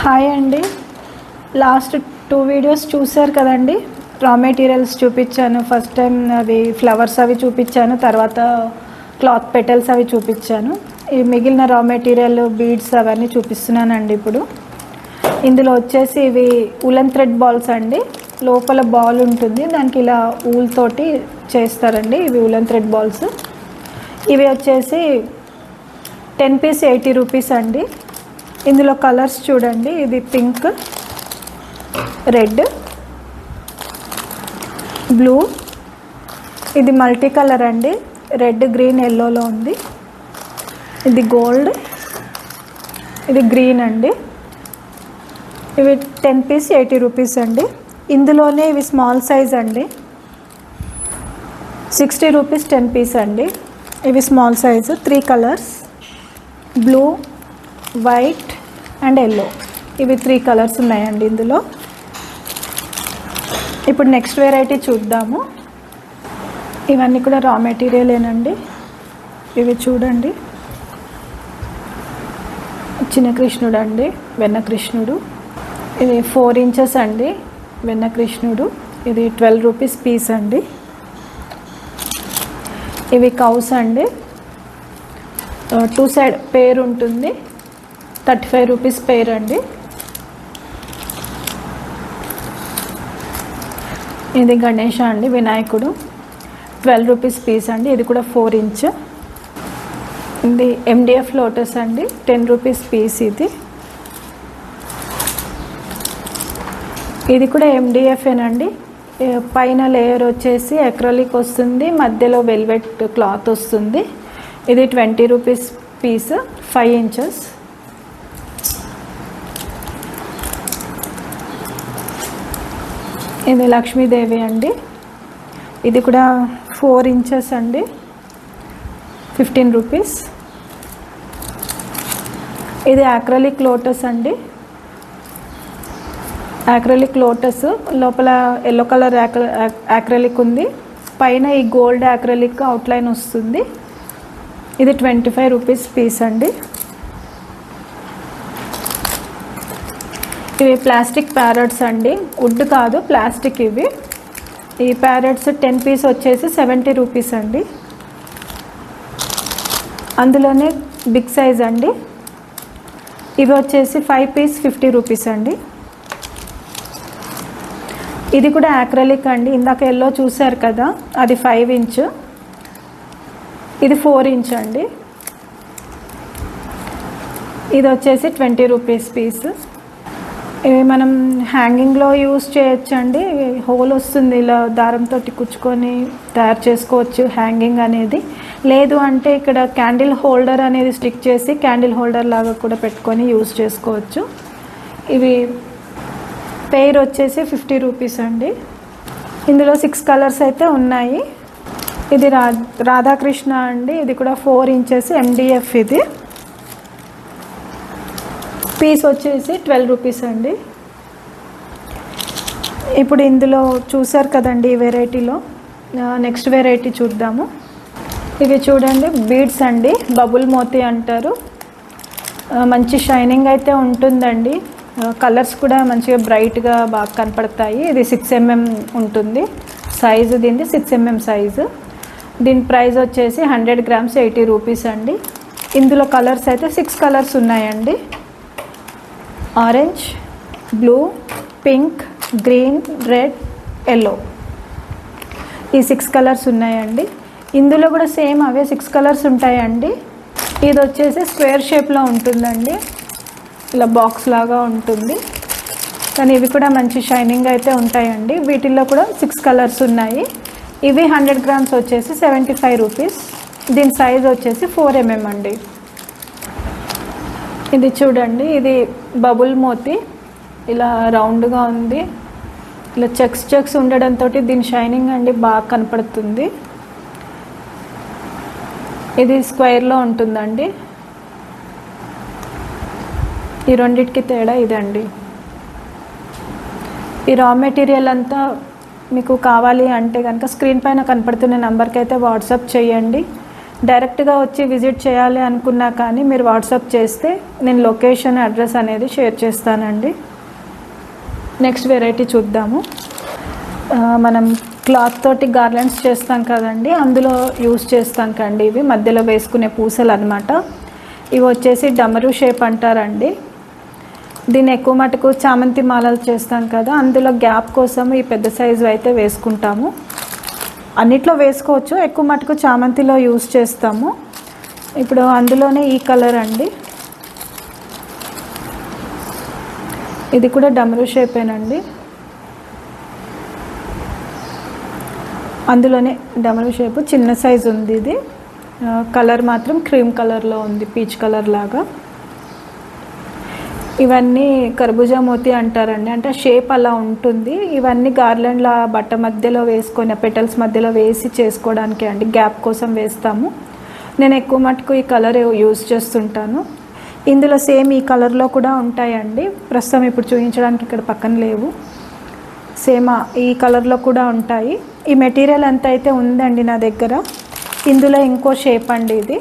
Hi అండి. Last 2 videos చూశారు కదండి. రా మెటీరియల్స్ చూపించాను. ఫస్ట్ టైం అవి ఫ్లవర్స్ అవి చూపించాను, తర్వాత క్లాత్ పెటల్స్ అవి చూపించాను. ఈ మిగిలిన రా మెటీరియల్ బీడ్స్ అవన్నీ చూపిస్తున్నానండి. ఇప్పుడు ఇందులో వచ్చేసి ఇవి ఉలెన్ థ్రెడ్ బాల్స్ అండి. లోపల బాల్ ఉంటుంది, దానికి ఇలా ఊల్ తోటి చేస్తారండి. ఇవి ఉలెన్ థ్రెడ్ బాల్స్. ఇవి వచ్చేసి 10 పీస్ 80 రూపీస్ అండి. ఇందులో కలర్స్ చూడండి. ఇది పింక్, రెడ్, బ్లూ, ఇది మల్టీ కలర్ అండి. రెడ్, గ్రీన్, ఎల్లోలో ఉంది. ఇది గోల్డ్, ఇది గ్రీన్ అండి. ఇవి 10 పీస్ 80 రూపీస్ అండి. ఇందులోనే ఇవి స్మాల్ సైజ్ అండి. 60 రూపీస్ 10 పీస్ అండి. ఇవి small size. 3 colours, blue, white and yellow. ఇవి 3 కలర్స్ ఉన్నాయండి ఇందులో. ఇప్పుడు నెక్స్ట్ వెరైటీ చూద్దాము. ఇవన్నీ కూడా రా మెటీరియలేనండి. ఇవి చూడండి. చిన్న కృష్ణుడు అండి, వెన్న కృష్ణుడు. ఇది 4 ఇంచెస్ అండి వెన్న కృష్ణుడు. ఇది 12 రూపీస్ పీస్ అండి. ఇవి కౌస్ అండి. 2 సైడ్ పేర్ ఉంటుంది. 35 రూపీస్ పేర్ అండి. ఇది గణేష అండి, వినాయకుడు. 12 రూపీస్ పీస్ అండి. ఇది కూడా 4 ఇంచ్. ఇది MDF లోటస్ అండి, 10 రూపీస్ పీస్. ఇది కూడా MDFేనండి. పైన లేయర్ వచ్చేసి అక్రిలిక్ వస్తుంది, మధ్యలో వెల్వెట్ క్లాత్ వస్తుంది. ఇది 20 రూపీస్ పీస్, 5 ఇంచెస్. ఇది లక్ష్మీదేవి అండి. ఇది కూడా 4 ఇంచెస్ అండి, 15 రూపీస్. ఇది అక్రిలిక్ లోటస్ అండి. అక్రిలిక్ లోటస్ లోపల ఎల్లో కలర్ అక్రిలిక్ ఉంది, పైన ఈ గోల్డ్ అక్రిలిక్ అవుట్లైన్ వస్తుంది. ఇది 25 రూపీస్ పీస్ అండి. ఇవి ప్లాస్టిక్ ప్యారెట్స్ అండి, వుడ్ కాదు, ప్లాస్టిక్. ఇవి ఈ ప్యారెట్స్ 10 పీస్ వచ్చేసి 70 రూపీస్ అండి. అందులోనే బిగ్ సైజ్ అండి. ఇవి వచ్చేసి 5 పీస్ 50 రూపీస్ అండి. ఇది కూడా అక్రిలిక్ అండి. ఇందాక ఎల్లో చూసారు కదా, అది 5 ఇంచ్. ఇది 4 ఇంచ్ అండి. ఇది వచ్చేసి 20 రూపీస్ పీస్. ఇవి మనం హ్యాంగింగ్లో యూస్ చేయొచ్చండి. హోల్ వస్తుంది, ఇలా దారంతో కుచ్చుకొని తయారు చేసుకోవచ్చు హ్యాంగింగ్ అనేది. లేదు అంటే ఇక్కడ క్యాండిల్ హోల్డర్ అనేది స్టిక్ చేసి క్యాండిల్ హోల్డర్ లాగా కూడా పెట్టుకొని యూస్ చేసుకోవచ్చు. ఇవి పెయిర్ వచ్చేసి 50 రూపీస్ అండి. ఇందులో 6 కలర్స్ అయితే ఉన్నాయి. ఇది రాధాకృష్ణ అండి. ఇది కూడా 4 ఇంచెస్ MDF. ఇది పీస్ వచ్చేసి 12 రూపీస్ అండి. ఇప్పుడు ఇందులో చూసారు కదండి ఈ వెరైటీలో. నెక్స్ట్ వెరైటీ చూద్దాము. ఇవి చూడండి, బీడ్స్ అండి, బబుల్ మోతీ అంటారు. మంచి షైనింగ్ అయితే ఉంటుందండి. కలర్స్ కూడా మంచిగా బ్రైట్గా బాగా కనపడతాయి. ఇది 6 mm ఉంటుంది సైజు. దీనిది 6 mm సైజు. దీని ప్రైస్ వచ్చేసి 100 గ్రామ్స్ 80 రూపీస్ అండి. ఇందులో కలర్స్ అయితే 6 కలర్స్ ఉన్నాయండి. Orange, blue, pink, green, red, yellow. ఈ 6 కలర్స్ ఉన్నాయండి. ఇందులో కూడా సేమ్ అవే 6 కలర్స్ ఉంటాయండి. ఇది వచ్చేసి స్క్వేర్ షేప్లో ఉంటుందండి, ఇలా బాక్స్ లాగా ఉంటుంది. కానీ ఇవి కూడా మంచి షైనింగ్ అయితే ఉంటాయండి. వీటిల్లో కూడా 6 కలర్స్ ఉన్నాయి. ఇవి 100 గ్రామ్స్ వచ్చేసి 75 రూపీస్. దీని సైజ్ వచ్చేసి 4 mm అండి. ఇది చూడండి, ఇది బబుల్ మోతీ, ఇలా రౌండ్గా ఉంది. ఇలా చెక్స్ ఉండడంతో దీని షైనింగ్ అండి బాగా కనపడుతుంది. ఇది స్క్వేర్లో ఉంటుందండి. ఈ రెండిటికి తేడా ఇదండి. ఈ రా మెటీరియల్ అంతా మీకు కావాలి అంటే కనుక స్క్రీన్ పైన కనపడుతున్న నెంబర్కి అయితే వాట్సాప్ చేయండి. డైరెక్ట్గా వచ్చి విజిట్ చేయాలి అనుకున్నా కానీ మీరు వాట్సాప్ చేస్తే నేను లొకేషన్ అడ్రస్ అనేది షేర్ చేస్తానండి. నెక్స్ట్ వెరైటీ చూద్దాము. మనం క్లాత్ తోటి గార్లెండ్స్ చేస్తాం కదండి, అందులో యూస్ చేస్తాం కండి. ఇవి మధ్యలో వేసుకునే పూసలు అనమాట. ఇవి వచ్చేసి డమరు షేప్ అంటారండి. దీన్ని ఎక్కువ మటుకు చామంతి మాలలు చేస్తాం కదా, అందులో గ్యాప్ కోసం ఈ పెద్ద సైజు అయితే వేసుకుంటాము. అన్నిట్లో వేసుకోవచ్చు, ఎక్కువ మటుకు చామంతిలో యూస్ చేస్తాము. ఇప్పుడు అందులోనే ఈ కలర్ అండి, ఇది కూడా డమరు షేపేనండి. అందులోనే డమరు షేపు చిన్న సైజు ఉంది. ఇది కలర్ మాత్రం క్రీమ్ కలర్లో ఉంది, పీచ్ కలర్ లాగా. ఇవన్నీ కర్బూజా మోతి అంటారండి, అంటే షేప్ అలా ఉంటుంది. ఇవన్నీ గార్లెండ్ల బట్ట మధ్యలో వేసుకొని పెటల్స్ మధ్యలో వేసి చేసుకోవడానికి అండి, గ్యాప్ కోసం వేస్తాము. నేను ఎక్కువ మటుకు ఈ కలర్ యూజ్ చేస్తుంటాను. ఇందులో సేమ్ ఈ కలర్లో కూడా ఉంటాయండి, ప్రస్తుతం ఇప్పుడు చూపించడానికి ఇక్కడ పక్కన లేవు. సేమ్ ఈ కలర్లో కూడా ఉంటాయి. ఈ మెటీరియల్ ఎంత అయితే ఉందండి నా దగ్గర. ఇందులో ఇంకో షేప్ అండి, ఇది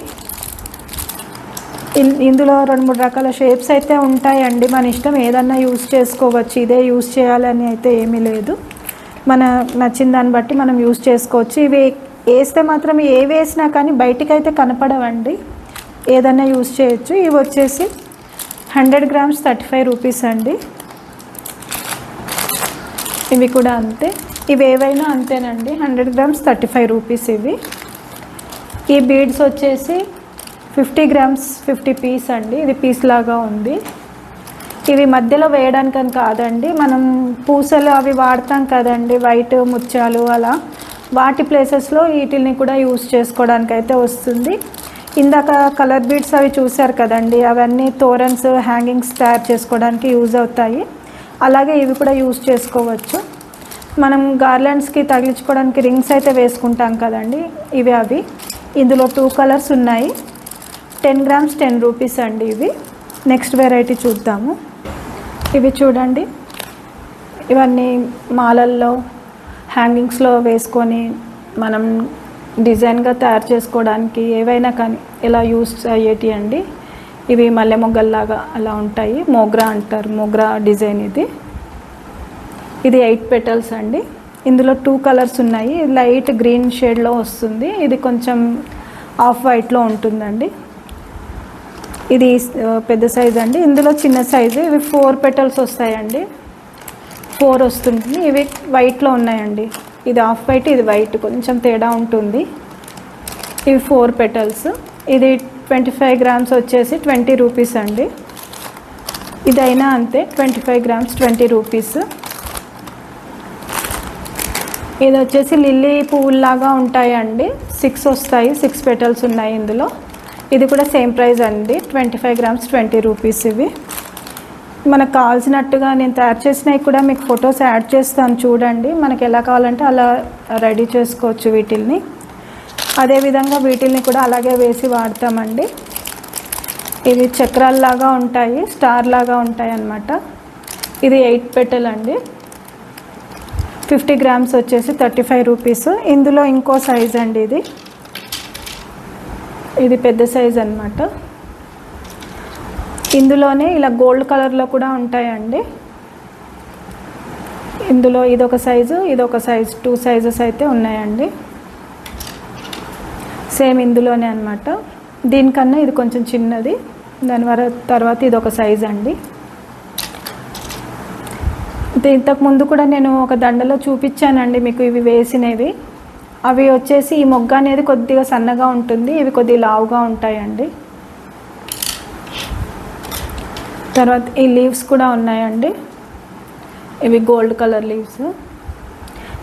ఇందులో 2-3 రకాల షేప్స్ అయితే ఉంటాయండి. మన ఇష్టం ఏదన్నా యూస్ చేసుకోవచ్చు, ఇదే యూస్ చేయాలని అయితే ఏమీ లేదు. మన నచ్చిన దాన్ని బట్టి మనం యూస్ చేసుకోవచ్చు. ఇవి వేస్తే మాత్రం ఏ వేసినా కానీ బయటికి అయితే కనపడవండి, ఏదన్నా యూస్ చేయొచ్చు. ఇవి వచ్చేసి 100 గ్రామ్స్ 35 రూపీస్ అండి. ఇవి కూడా అంతే, ఇవి ఏవైనా అంతేనండి, 100 గ్రామ్స్ 35 రూపీస్ ఇవి. ఈ బీడ్స్ వచ్చేసి 50 గ్రామ్స్ 50 పీస్ అండి. ఇది పీస్ లాగా ఉంది. ఇవి మధ్యలో వేయడానికని కాదండి, మనం పూసలు అవి వాడతాం కదండి, వైట్ ముత్యాలు అలా, వాటి ప్లేసెస్లో వీటిని కూడా యూస్ చేసుకోవడానికి అయితే వస్తుంది. ఇందాక కలర్ బీడ్స్ అవి చూసారు కదండి, అవన్నీ తోరన్స్ హ్యాంగింగ్స్ తయారు చేసుకోవడానికి యూజ్ అవుతాయి. అలాగే ఇవి కూడా యూస్ చేసుకోవచ్చు. మనం గార్లెండ్స్కి తగిలించుకోవడానికి రింగ్స్ అయితే వేసుకుంటాం కదండి, ఇవి అవి. ఇందులో 2 కలర్స్ ఉన్నాయి. 10 గ్రామ్స్ 10 రూపీస్ అండి ఇవి. నెక్స్ట్ వెరైటీ చూద్దాము. ఇవి చూడండి, ఇవన్నీ మాలల్లో హ్యాంగింగ్స్లో వేసుకొని మనం డిజైన్గా తయారు చేసుకోవడానికి ఏవైనా కానీ ఇలా యూస్ అయ్యేటి అండి. ఇవి మల్లె మొగ్గల్లాగా అలా ఉంటాయి, మోగ్రా అంటారు, మోగ్రా డిజైన్ ఇది. ఇది 8 పెటల్స్ అండి. ఇందులో 2 కలర్స్ ఉన్నాయి. లైట్ గ్రీన్ షేడ్లో వస్తుంది, ఇది కొంచెం ఆఫ్ వైట్లో ఉంటుందండి. ఇది పెద్ద సైజ్ అండి. ఇందులో చిన్న సైజు, ఇవి 4 పెటల్స్ వస్తాయండి, 4 వస్తుంది. ఇవి వైట్లో ఉన్నాయండి, ఇది ఆఫ్ వైట్, ఇది వైట్, కొంచెం తేడా ఉంటుంది. ఇవి 4 పెటల్స్. ఇది 25 గ్రామ్స్ వచ్చేసి 20 రూపీస్ అండి. ఇదైనా అంతే, 25 గ్రామ్స్ 20 రూపీస్. ఇది వచ్చేసి లిల్లీ పువ్వులాగా ఉంటాయండి, 6 వస్తాయి, 6 పెటల్స్ ఉన్నాయి ఇందులో. ఇది కూడా సేమ్ ప్రైస్ అండి, 25 గ్రామ్స్ 20 రూపీస్. ఇవి మనకు కావాల్సినట్టుగా నేను తయారు చేసినవి కూడా మీకు ఫొటోస్ యాడ్ చేస్తాను, చూడండి. మనకి ఎలా కావాలంటే అలా రెడీ చేసుకోవచ్చు వీటిల్ని. అదేవిధంగా వీటిల్ని కూడా అలాగే వేసి వాడతామండి. ఇవి చక్రాల్లాగా ఉంటాయి, స్టార్ లాగా ఉంటాయి అన్నమాట. ఇది 8 పెటల్ అండి, 50 గ్రామ్స్ వచ్చేసి 35 రూపీస్. ఇందులో ఇంకో సైజ్ అండి, ఇది పెద్ద సైజ్ అన్నమాట. ఇందులోనే ఇలా గోల్డ్ కలర్లో కూడా ఉంటాయండి. ఇందులో ఇదొక సైజు, ఇదొక సైజు, 2 సైజెస్ అయితే ఉన్నాయండి. సేమ్ ఇందులోనే అన్నమాట. దీనికన్నా ఇది కొంచెం చిన్నది, దాని తర్వాత ఇదొక సైజ్ అండి. ఇంతకు ముందు కూడా నేను ఒక దండలో చూపించానండి మీకు ఇవి వేసినవి. అవి వచ్చేసి ఈ మొగ్గ అనేది కొద్దిగా సన్నగా ఉంటుంది, ఇవి కొద్దిగా లావుగా ఉంటాయండి. తర్వాత ఈ లీవ్స్ కూడా ఉన్నాయండి, ఇవి గోల్డ్ కలర్ లీవ్స్.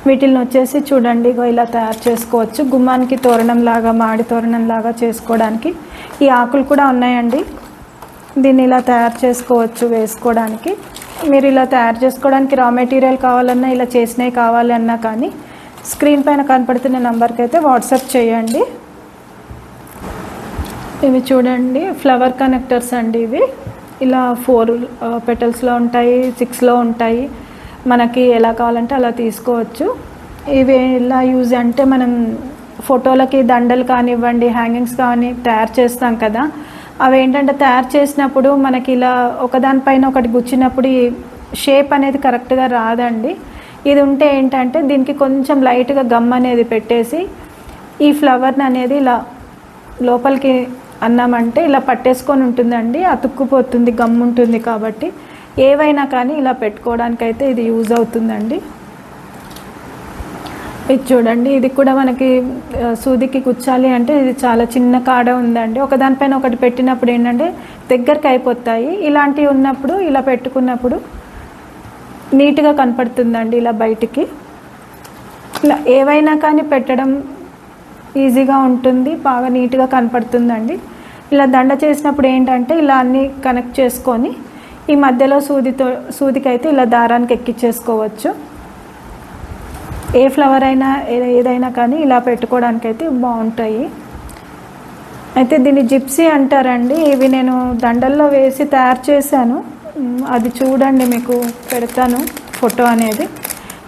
వీటిని వచ్చేసి చూడండి ఇలా తయారు చేసుకోవచ్చు, గుమ్మానికి తోరణంలాగా, మాడి తోరణంలాగా చేసుకోవడానికి. ఈ ఆకులు కూడా ఉన్నాయండి, దీన్ని ఇలా తయారు చేసుకోవచ్చు వేసుకోవడానికి. మీరు ఇలా తయారు చేసుకోవడానికి రా మెటీరియల్ కావాలన్నా, ఇలా చేసినవి కావాలన్నా కానీ స్క్రీన్ పైన కనపడుతున్న నెంబర్కి అయితే వాట్సాప్ చేయండి. ఇవి చూడండి ఫ్లవర్ కనెక్టర్స్ అండి. ఇవి ఇలా 4 పెటల్స్లో ఉంటాయి, 6లో ఉంటాయి, మనకి ఎలా కావాలంటే అలా తీసుకోవచ్చు. ఇవి ఎలా యూజ్ అంటే మనం ఫోటోలకి దండలు కానివ్వండి, హ్యాంగింగ్స్ కానీ తయారు చేస్తాం కదా, అవి ఏంటంటే తయారు చేసినప్పుడు మనకి ఇలా ఒకదానిపైన ఒకటి గుచ్చినప్పుడు ఈ షేప్ అనేది కరెక్ట్గా రాదండి. ఇది ఉంటే ఏంటంటే దీనికి కొంచెం లైట్గా గమ్ అనేది పెట్టేసి ఈ ఫ్లవర్ని అనేది ఇలా లోపలికి అన్నామంటే ఇలా పట్టేసుకొని ఉంటుందండి, అతుక్కుపోతుంది, గమ్ ఉంటుంది. కాబట్టి ఏవైనా కానీ ఇలా పెట్టుకోవడానికైతే ఇది యూజ్ అవుతుందండి. ఇది చూడండి, ఇది కూడా మనకి సూదికి కుచ్చాలి అంటే ఇది చాలా చిన్న కాడ ఉందండి. ఒకదానిపైన ఒకటి పెట్టినప్పుడు ఏంటంటే దగ్గరికి అయిపోతాయి. ఇలాంటివి ఉన్నప్పుడు ఇలా పెట్టుకున్నప్పుడు నీట్గా కనపడుతుందండి. ఇలా బయటికి ఇలా ఏవైనా కానీ పెట్టడం ఈజీగా ఉంటుంది, బాగా నీట్గా కనపడుతుందండి. ఇలా దండ చేసినప్పుడు ఏంటంటే ఇలా అన్నీ కనెక్ట్ చేసుకొని ఈ మధ్యలో సూదికైతే ఇలా దారానికి ఎక్కించేసుకోవచ్చు. ఏ ఫ్లవర్ అయినా ఏదైనా కానీ ఇలా పెట్టుకోవడానికైతే బాగుంటాయి. అయితే దీన్ని జిప్సీ అంటారండి. ఇవి నేను దండల్లో వేసి తయారు చేశాను, అది చూడండి, మీకు పెడతాను ఫోటో అనేది.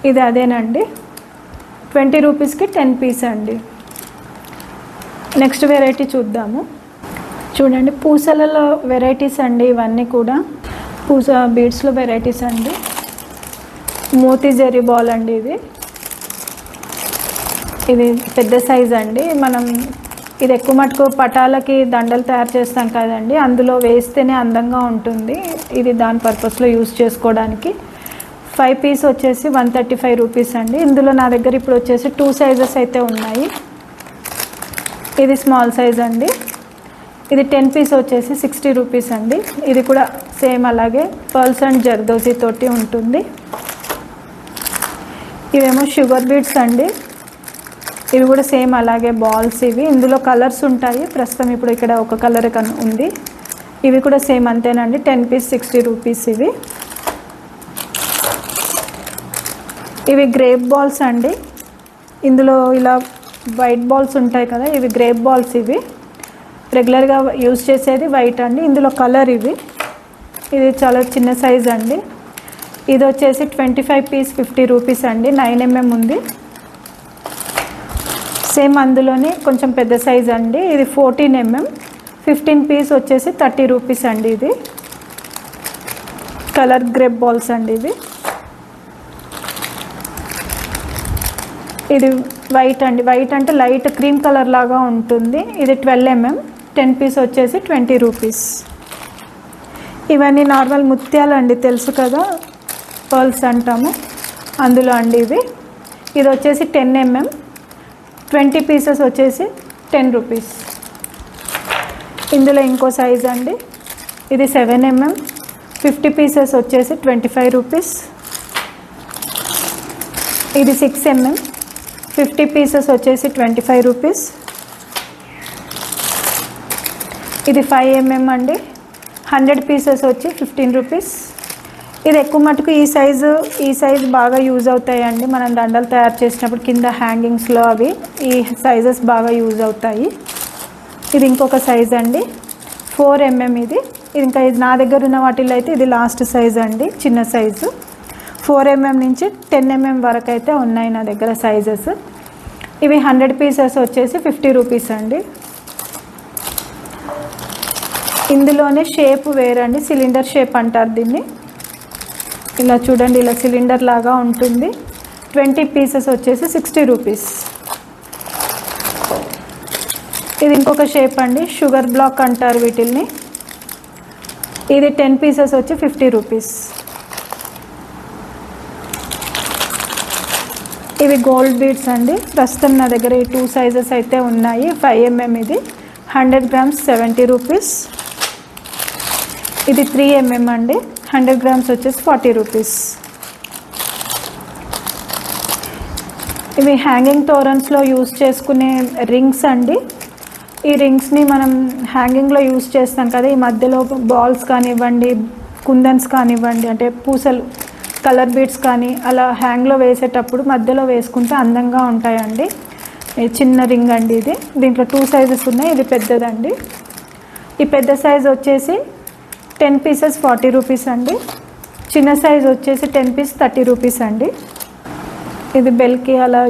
ఇది అదేనండి, 20 రూపీస్కి 10 పీస్ అండి. నెక్స్ట్ వెరైటీ చూద్దాము. చూడండి, పూసలలో వెరైటీస్ అండి. ఇవన్నీ కూడా పూస బీడ్స్లో వెరైటీస్ అండి. మోతీ జరీ బాల్ అండి. ఇది పెద్ద సైజ్ అండి. మనం ఇది ఎక్కువ మటుకు పటాలకి దండలు తయారు చేస్తాం కదండి, అందులో వేస్తేనే అందంగా ఉంటుంది. ఇది దాని పర్పస్లో యూజ్ చేసుకోవడానికి. 5 పీస్ వచ్చేసి 135 రూపీస్ అండి. ఇందులో నా దగ్గర ఇప్పుడు వచ్చేసి 2 సైజెస్ అయితే ఉన్నాయి. ఇది స్మాల్ సైజ్ అండి. ఇది 10 పీస్ వచ్చేసి 60 రూపీస్ అండి. ఇది కూడా సేమ్ అలాగే పర్ల్స్ అండ్ జర్దోజీ తోటి ఉంటుంది. ఇవేమో షుగర్ బీడ్స్ అండి. ఇవి కూడా సేమ్ అలాగే బాల్స్. ఇవి ఇందులో కలర్స్ ఉంటాయి. ప్రస్తుతం ఇప్పుడు ఇక్కడ ఒక కలర్ ఉంది. ఇవి కూడా సేమ్ అంతేనండి, 10 పీస్ 60 రూపీస్. ఇవి గ్రేప్ బాల్స్ అండి. ఇందులో ఇలా వైట్ బాల్స్ ఉంటాయి కదా, ఇవి గ్రేప్ బాల్స్. ఇవి రెగ్యులర్గా యూజ్ చేసేది వైట్ అండి. ఇందులో కలర్ ఇది చాలా చిన్న సైజ్ అండి. ఇది వచ్చేసి 25 పీస్ 50 రూపీస్ అండి. 9 mm ఉంది. సేమ్ అందులోనే కొంచెం పెద్ద సైజ్ అండి. ఇది 14 mm, 15 పీస్ వచ్చేసి 30 రూపీస్ అండి. ఇది కలర్ గ్రేప్ బాల్స్ అండి. ఇది వైట్ అండి. వైట్ అంటే లైట్ క్రీమ్ కలర్ లాగా ఉంటుంది. ఇది 12 mm, 10 పీస్ వచ్చేసి 20 రూపీస్. ఇవన్నీ నార్మల్ ముత్యాలు అండి, తెలుసు కదా, పర్ల్స్ అంటాము, అందులో అండి. ఇది వచ్చేసి 10 mm, 20 పీసెస్ వచ్చేసి 10 రూపీస్. ఇందులో ఇంకో సైజ్ అండి. ఇది 7 mm, 50 పీసెస్ వచ్చేసి 25 రూపీస్. ఇది 6 mm, 50 పీసెస్ వచ్చేసి 25 రూపీస్. ఇది 5 mm అండి, 100 పీసెస్ వచ్చి 15 రూపీస్. ఇది ఎక్కువ మటుకు ఈ సైజు బాగా యూజ్ అవుతాయండి. మనం దండలు తయారు చేసినప్పుడు కింద హ్యాంగింగ్స్లో అవి ఈ సైజెస్ బాగా యూజ్ అవుతాయి. ఇది ఇంకొక సైజ్ అండి, 4 mm. ఇది ఇది నా దగ్గర ఉన్న వాటిల్లో అయితే ఇది లాస్ట్ సైజ్ అండి, చిన్న సైజు. 4 mm నుంచి 10 mm వరకు అయితే ఉన్నాయి నా దగ్గర సైజెస్. ఇవి 100 పీసెస్ వచ్చేసి 50 రూపీస్ అండి. ఇందులోనే షేప్ వేరండి, సిలిండర్ షేప్ అంటారు దీన్ని. ఇలా చూడండి, ఇలా సిలిండర్ లాగా ఉంటుంది. 20 పీసెస్ వచ్చేసి 60 రూపీస్. ఇది ఇంకొక షేప్ అండి, షుగర్ బ్లాక్ అంటారు వీటిల్ని. ఇది 10 పీసెస్ వచ్చి 50 రూపీస్. ఇవి గోల్డ్ బీడ్స్ అండి. ప్రస్తుతం నా దగ్గర ఈ 2 సైజెస్ అయితే ఉన్నాయి. 5 mm ఇది 100 grams 70 రూపీస్. ఇది 3 mm అండి, 100 grams వచ్చేసి 40 రూపీస్. ఇవి హ్యాంగింగ్ తోరన్స్లో యూజ్ చేసుకునే రింగ్స్ అండి. ఈ రింగ్స్ని మనం హ్యాంగింగ్లో యూజ్ చేస్తాం కదా, ఈ మధ్యలో బాల్స్ కానివ్వండి, కుందన్స్ కానివ్వండి, అంటే పూసలు కలర్ బీడ్స్ కానీ అలా హ్యాంగ్లో వేసేటప్పుడు మధ్యలో వేసుకుంటే అందంగా ఉంటాయండి. చిన్న రింగ్ అండి ఇది. దీంట్లో 2 సైజెస్ ఉన్నాయి. ఇది పెద్దదండి. ఈ పెద్ద సైజ్ వచ్చేసి 10 పీసెస్ 40 రూపీస్ అండి. చిన్న సైజ్ వచ్చేసి 10 పీస్ 30 రూపీస్ అండి. ఇది బెల్కి అలా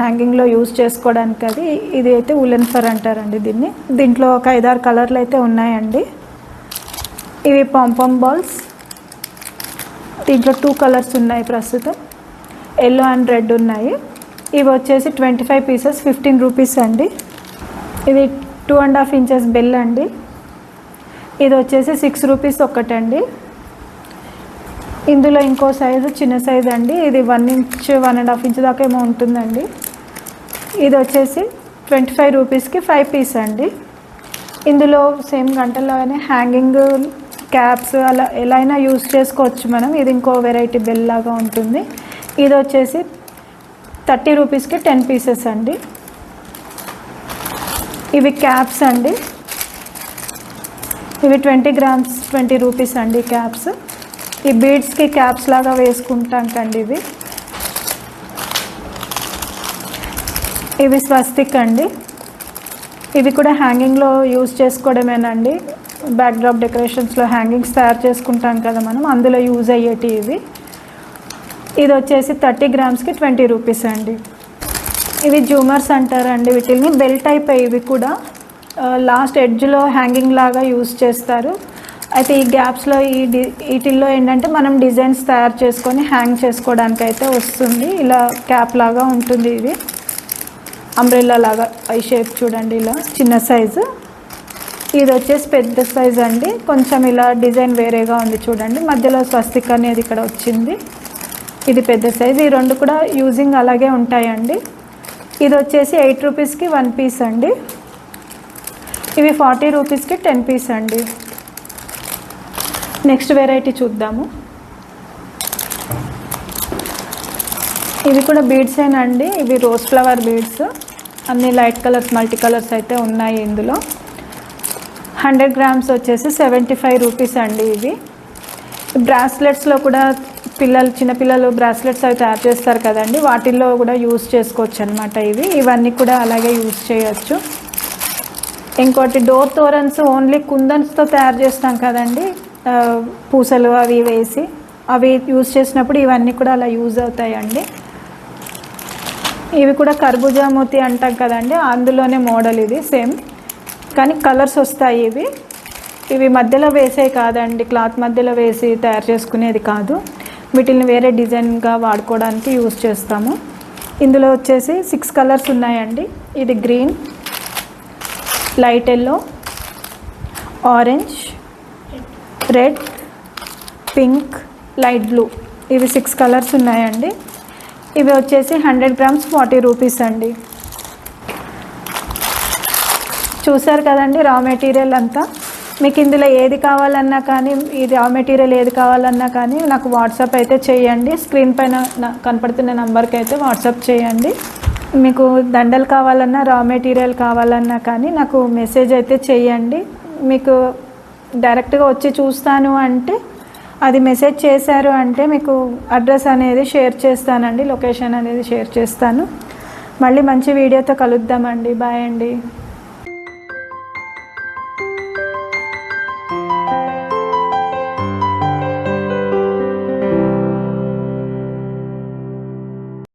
హ్యాంగింగ్లో యూజ్ చేసుకోవడానికి. అది ఇది అయితే ఉలెన్ ఫర్ అంటారండి దీన్ని. దీంట్లో ఒక 5-6 కలర్లు అయితే ఉన్నాయండి. ఇవి పాంపామ్ బాల్స్. దీంట్లో 2 కలర్స్ ఉన్నాయి ప్రస్తుతం, ఎల్లో అండ్ రెడ్ ఉన్నాయి. ఇవి వచ్చేసి 25 పీసెస్ 15 రూపీస్ అండి. ఇది 2.5 ఇంచెస్ బెల్ అండి. ఇది వచ్చేసి 6 రూపీస్ ఒక్కటండి. ఇందులో ఇంకో సైజు చిన్న సైజు అండి. ఇది 1 ఇంచ్ 1.5 ఇంచ్ దాకా ఏమో ఉంటుందండి. ఇది వచ్చేసి 25 రూపీస్కి 5 పీస్ అండి. ఇందులో సేమ్ గంటలోనే హ్యాంగింగ్, క్యాప్స్ అలా ఎలా అయినా యూజ్ చేసుకోవచ్చు మనం. ఇది ఇంకో వెరైటీ బెల్ లాగా ఉంటుంది. ఇది వచ్చేసి 30 రూపీస్కి 10 పీసెస్ అండి. ఇవి క్యాప్స్ అండి. ఇవి 20 గ్రామ్స్ 20 రూపీస్ అండి క్యాప్స్. ఈ బీడ్స్కి క్యాప్స్ లాగా వేసుకుంటాం కండి ఇవి. ఇవి స్వస్తిక్ అండి. ఇవి కూడా హ్యాంగింగ్లో యూజ్ చేసుకోవడమేనండి. బ్యాక్డ్రాప్ డెకరేషన్స్లో హ్యాంగింగ్స్ తయారు చేసుకుంటాం కదా మనం, అందులో యూజ్ అయ్యేటి ఇవి. ఇది వచ్చేసి 30 గ్రామ్స్కి 20 రూపీస్ అండి. ఇవి జూమర్స్ అంటారండి. వీటిని బెల్ టైప్. ఇవి కూడా లాస్ట్ ఎడ్జ్లో హ్యాంగింగ్ లాగా యూజ్ చేస్తారు. అయితే ఈ గ్యాప్స్లో వీటిల్లో ఏంటంటే మనం డిజైన్స్ తయారు చేసుకొని హ్యాంగ్ చేసుకోవడానికి అయితే వస్తుంది. ఇలా క్యాప్ లాగా ఉంటుంది. ఇది అంబ్రెల్లా లాగా ఐ షేప్ చూడండి, ఇలా చిన్న సైజు. ఇది వచ్చేసి పెద్ద సైజు అండి. కొంచెం ఇలా డిజైన్ వేరేగా ఉంది చూడండి, మధ్యలో స్వస్తిక్ అనేది ఇక్కడ వచ్చింది. ఇది పెద్ద సైజు. ఈ రెండు కూడా యూజింగ్ అలాగే ఉంటాయండి. ఇది వచ్చేసి 8 రూపీస్కి 1 పీస్ అండి. ఇవి 40 రూపీస్కి 10 పీస్ అండి. నెక్స్ట్ వెరైటీ చూద్దాము. ఇవి కూడా బీడ్సేనండి. ఇవి రోజ్ ఫ్లవర్ బీడ్స్. అన్ని లైట్ కలర్స్, మల్టీ కలర్స్ అయితే ఉన్నాయి ఇందులో. 100 గ్రామ్స్ వచ్చేసి 75 రూపీస్ అండి. ఇవి బ్రాస్లెట్స్లో కూడా చిన్నపిల్లలు బ్రాస్లెట్స్ అవి తయారు చేస్తారు కదండి, వాటిల్లో కూడా యూజ్ చేసుకోవచ్చు అనమాట. ఇవన్నీ కూడా అలాగే యూజ్ చేయొచ్చు. ఇంకోటి డోర్ తోరన్స్ ఓన్లీ కుందన్స్తో తయారు చేస్తాం కదండి, పూసలు అవి వేసి అవి యూజ్ చేసినప్పుడు ఇవన్నీ కూడా అలా యూజ్ అవుతాయండి. ఇవి కూడా కర్బూజా మోతి అంటాం కదండి, అందులోనే మోడల్ ఇది సేమ్, కానీ కలర్స్ వస్తాయి. ఇవి మధ్యలో వేసే కాదండి, క్లాత్ మధ్యలో వేసి తయారు చేసుకునేది కాదు. వీటిని వేరే డిజైన్గా వాడుకోవడానికి యూజ్ చేస్తాము. ఇందులో వచ్చేసి 6 కలర్స్ ఉన్నాయండి. ఇది green, light yellow, orange, red, pink, light blue. ఇవి 6 కలర్స్ ఉన్నాయండి. ఇవి వచ్చేసి 100 గ్రామ్స్ 40 రూపీస్ అండి. చూసారు కదండి రా మెటీరియల్ అంతా. మీకు ఇందులో ఏది కావాలన్నా కానీ, ఈ రా మెటీరియల్ ఏది కావాలన్నా కానీ నాకు వాట్సాప్ అయితే చేయండి. స్క్రీన్ పైన కనపడుతున్న నెంబర్కి అయితే వాట్సాప్ చేయండి. మీకు దండలు కావాలన్నా, రా మెటీరియల్ కావాలన్నా కానీ నాకు మెసేజ్ అయితే చేయండి. మీకు డైరెక్ట్గా వచ్చి చూస్తాను అంటే, అది మెసేజ్ చేశారు అంటే మీకు అడ్రస్ అనేది షేర్ చేస్తానండి, లొకేషన్ అనేది షేర్ చేస్తాను. మళ్ళీ మంచి వీడియోతో కలుద్దామండి. బాయ్ అండి.